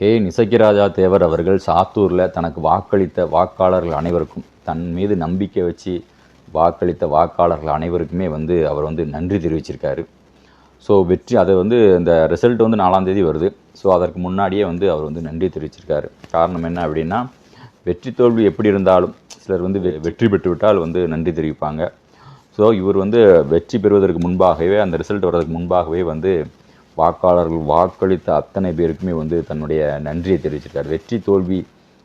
இசக்கிராஜா தேவர் அவர்கள் சாத்தூரில் தனக்கு வாக்களித்த வாக்காளர்கள் அனைவருக்கும், தன் மீது நம்பிக்கை வச்சு வாக்களித்த வாக்காளர்கள் அனைவருக்குமே அவர் நன்றி தெரிவிச்சிருக்காரு. ஸோ அதை இந்த ரிசல்ட் 4ஆம் தேதி வருது. ஸோ அதற்கு முன்னாடியே அவர் நன்றி தெரிவிச்சிருக்காரு. காரணம் என்ன அப்படின்னா, வெற்றி தோல்வி எப்படி இருந்தாலும் சிலர் வெற்றி பெற்று விட்டால் நன்றி தெரிவிப்பாங்க. ஸோ இவர் வெற்றி பெறுவதற்கு முன்பாகவே, அந்த ரிசல்ட் வர்றதுக்கு முன்பாகவே வாக்காளர்கள் வாக்களித்த அத்தனை பேருக்குமே தன்னுடைய நன்றியை தெரிவிச்சிருக்காரு. வெற்றி தோல்வி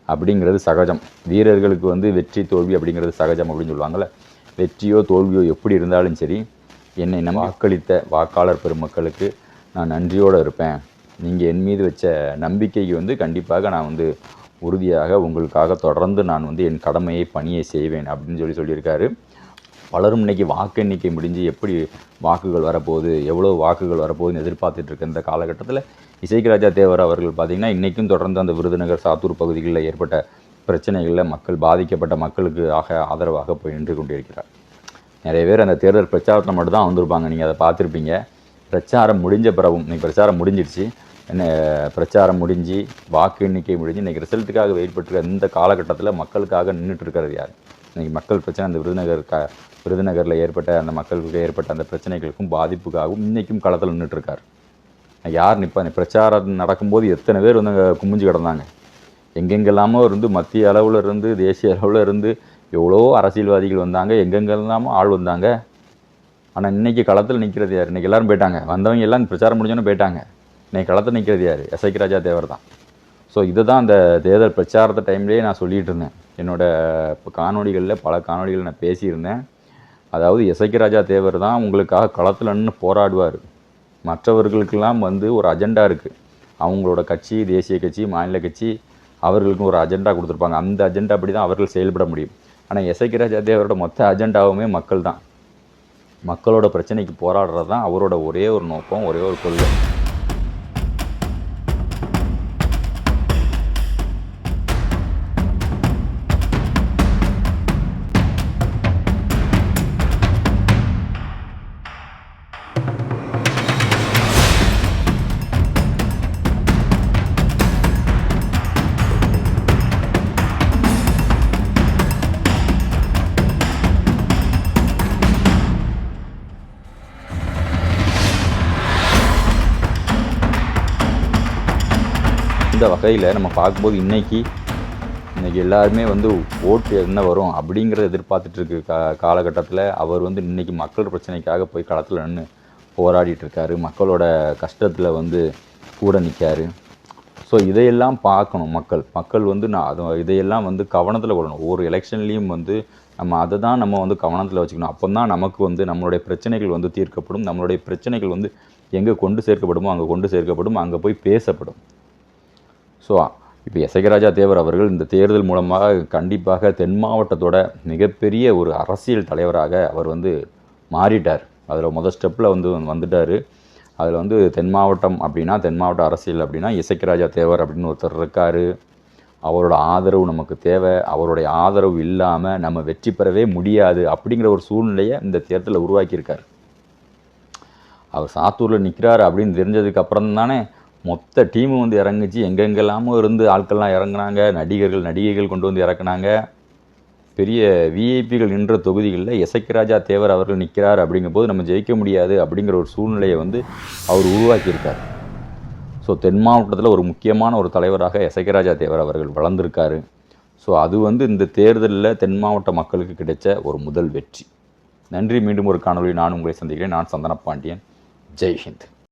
அப்படிங்கிறது சகஜம். வீரர்களுக்கு வெற்றி தோல்வி அப்படிங்கிறது சகஜம் அப்படின்னு சொல்லுவாங்கள்ல. வெற்றியோ தோல்வியோ எப்படி இருந்தாலும் சரி, என்னை வாக்களித்த வாக்காளர் பெருமக்களுக்கு நான் நன்றியோடு இருப்பேன். நீங்கள் என் மீது வச்ச நம்பிக்கைக்கு கண்டிப்பாக நான் உறுதியாக உங்களுக்காக தொடர்ந்து நான் என் கடமையை பணியை செய்வேன் அப்படின்னு சொல்லியிருக்காரு. பலரும் இன்றைக்கி வாக்கு எண்ணிக்கை முடிஞ்சு எப்படி வாக்குகள் வரப்போகுது, எவ்வளோ வாக்குகள் வரப்போகுதுன்னு எதிர்பார்த்துட்டு இருக்க இந்த காலகட்டத்தில் இசக்கிராஜா தேவர் அவர்கள் பார்த்திங்கன்னா இன்றைக்கும் தொடர்ந்து அந்த விருதுநகர் சாத்தூர் பகுதிகளில் ஏற்பட்ட பிரச்சனைகளில் பாதிக்கப்பட்ட மக்களுக்கு ஆதரவாக போய் நின்று கொண்டிருக்கிறார். நிறைய பேர் அந்த தேர்தல் பிரச்சாரத்தில் மட்டும்தான் வந்திருப்பாங்க. நீங்கள் அதை பார்த்துருப்பீங்க. பிரச்சாரம் முடிஞ்ச பிறகும், இன்றைக்கி பிரச்சாரம் முடிஞ்சிடுச்சு, பிரச்சாரம் முடிஞ்சு வாக்கு எண்ணிக்கை முடிஞ்சு இன்றைக்கி ரிசல்ட்டுக்காக வெயிட் பண்ணிருக்க இந்த காலகட்டத்தில் மக்களுக்காக நின்றுட்டு இருக்கிறது யார்? இன்றைக்கி மக்கள் பிரச்சனை அந்த விருதுநகரில் ஏற்பட்ட அந்த மக்களுக்கு ஏற்பட்ட அந்த பிரச்சனைகளுக்கும் பாதிப்புக்காகவும் இன்றைக்கும் களத்தில் நின்றுட்டுருக்கார். யார் நிற்பா? பிரச்சாரம் நடக்கும்போது எத்தனை பேர் அங்கே குமிஞ்சு கிடந்தாங்க. எங்கெங்கெல்லாமோ மத்திய அளவில் இருந்து தேசிய அளவில் இருந்து எவ்வளோ அரசியல்வாதிகள் வந்தாங்க, எங்கெங்கெல்லாமோ ஆள் வந்தாங்க. ஆனால் இன்றைக்கி களத்தில் நிற்கிறது யார்? இன்றைக்கி எல்லோரும் போயிட்டாங்க. வந்தவங்க எல்லாம் பிரச்சாரம் முடிஞ்சோன்னு போயிட்டாங்க. இன்றைக்கி களத்தில் நிற்கிறது யார்? இசக்கிராஜா தேவர் தான். ஸோ இதை தான் அந்த தேர்தல் பிரச்சாரத்தை டைம்லேயே நான் சொல்லிகிட்டு இருந்தேன். என்னோடய காணொலிகளில் பல காணொலிகள் நான் பேசியிருந்தேன். அதாவது இசக்கிராஜா தேவர் தான் உங்களுக்காக களத்தில் நின்று போராடுவார். மற்றவர்களுக்கெல்லாம் ஒரு அஜெண்டா இருக்குது. அவங்களோட கட்சி, தேசிய கட்சி, மாநில கட்சி, அவர்களுக்கும் ஒரு அஜெண்டா கொடுத்துருப்பாங்க. அந்த அஜெண்டா அப்படி தான் அவர்கள் செயல்பட முடியும். ஆனால் இசக்கிராஜா தேவரோட மொத்த அஜெண்டாவுமே மக்கள் தான். மக்களோட பிரச்சனைக்கு போராடுறது தான் அவரோட ஒரே ஒரு நோக்கம், ஒரே ஒரு கொள்கை. இந்த வகையில் நம்ம பார்க்கும்போது இன்றைக்கி எல்லாருமே ஓட்டு என்ன வரும் அப்படிங்கிறத எதிர்பார்த்துட்ருக்கு காலகட்டத்தில் அவர் இன்றைக்கி மக்கள் பிரச்சனைக்காக போய் களத்தில் நின்று போராடிட்டுருக்காரு. மக்களோட கஷ்டத்தில் கூட நிற்காரு. ஸோ இதையெல்லாம் பார்க்கணும் மக்கள் நான் இதையெல்லாம் கவனத்தில் கொள்ளணும். ஒவ்வொரு எலெக்ஷன்லேயும் நம்ம அதை தான் நம்ம கவனத்தில் வச்சுக்கணும். அப்போ தான் நமக்கு நம்மளுடைய பிரச்சனைகள் தீர்க்கப்படும். நம்மளுடைய பிரச்சனைகள் எங்கே கொண்டு சேர்க்கப்படுமோ அங்கே கொண்டு சேர்க்கப்படும், அங்கே போய் பேசப்படும். ஸோ இப்போ இசக்கிராஜா தேவர் அவர்கள் இந்த தேர்தல் மூலமாக கண்டிப்பாக தென் மாவட்டத்தோட மிகப்பெரிய ஒரு அரசியல் தலைவராக அவர் மாறிட்டார். அதில் முதல் ஸ்டெப்பில் வந்துட்டார். அதில் தென் மாவட்டம் அப்படின்னா, தென் மாவட்ட அரசியல் அப்படின்னா இசக்கிராஜா தேவர் அப்படின்னு ஒருத்தர் இருக்கார். அவரோட ஆதரவு நமக்கு தேவை. அவருடைய ஆதரவு இல்லாமல் நம்ம வெற்றி பெறவே முடியாது அப்படிங்கிற ஒரு சூழ்நிலையை இந்த தேர்தலில் உருவாக்கியிருக்கார். அவர் சாத்தூரில் நிற்கிறார் அப்படின்னு தெரிஞ்சதுக்கு அப்புறம் தானே மொத்த டீமும் இறங்குச்சு. எங்கெங்கெல்லாமோ இருந்து ஆட்கள்லாம் இறங்குனாங்க. நடிகைகள் கொண்டு இறக்குனாங்க. பெரிய விஐபிகள் நின்ற தொகுதிகளில் இசக்கிராஜா தேவர் அவர்கள் நிற்கிறார் அப்படிங்கும்போது நம்ம ஜெயிக்க முடியாது அப்படிங்கிற ஒரு சூழ்நிலையை அவர் உருவாக்கியிருக்கார். ஸோ தென் மாவட்டத்தில் ஒரு முக்கியமான ஒரு தலைவராக இசக்கிராஜா தேவர் அவர்கள் வளர்ந்துருக்காரு. ஸோ அது இந்த தேர்தலில் தென் மாவட்ட மக்களுக்கு கிடைச்ச ஒரு முதல் வெற்றி. நன்றி. மீண்டும் ஒரு காணொலி நான் உங்களை சந்திக்கிறேன். நான் சந்தன பாண்டியன். ஜெய் ஹிந்த்.